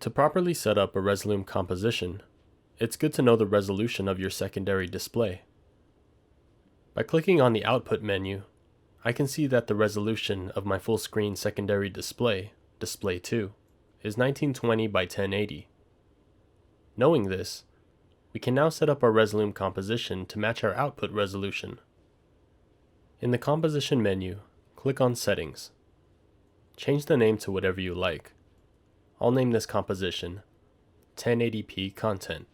To properly set up a Resolume composition, it's good to know the resolution of your secondary display. By clicking on the Output menu, I can see that the resolution of my full screen secondary display, Display 2, is 1920 by 1080. Knowing this, we can now set up our Resolume composition to match our output resolution. In the Composition menu, click on Settings. Change the name to whatever you like. I'll name this composition 1080p Content.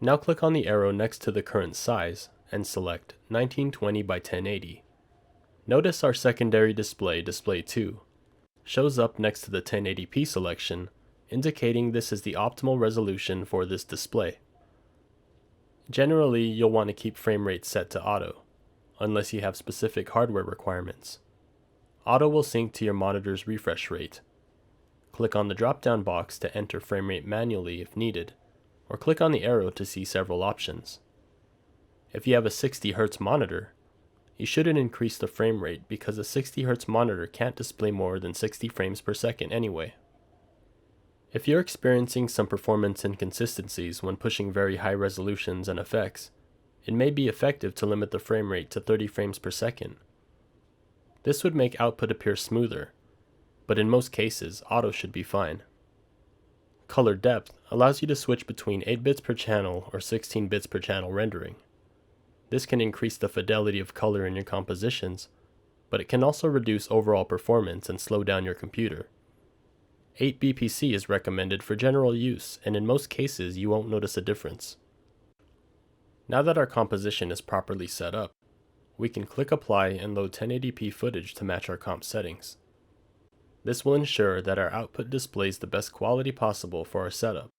Now click on the arrow next to the current size and select 1920 by 1080. Notice our secondary display, Display 2, shows up next to the 1080p selection, indicating this is the optimal resolution for this display. Generally, you'll want to keep frame rate set to auto, unless you have specific hardware requirements. Auto will sync to your monitor's refresh rate. Click on the drop-down box to enter frame rate manually if needed, or click on the arrow to see several options. If you have a 60 Hz monitor, you shouldn't increase the frame rate because a 60 Hz monitor can't display more than 60 frames per second anyway. If you're experiencing some performance inconsistencies when pushing very high resolutions and effects, it may be effective to limit the frame rate to 30 frames per second. This would make output appear smoother, but in most cases, auto should be fine. Color depth allows you to switch between 8 bits per channel or 16 bits per channel rendering. This can increase the fidelity of color in your compositions, but it can also reduce overall performance and slow down your computer. 8 BPC is recommended for general use, and in most cases you won't notice a difference. Now that our composition is properly set up, we can click Apply and load 1080p footage to match our comp settings. This will ensure that our output displays the best quality possible for our setup.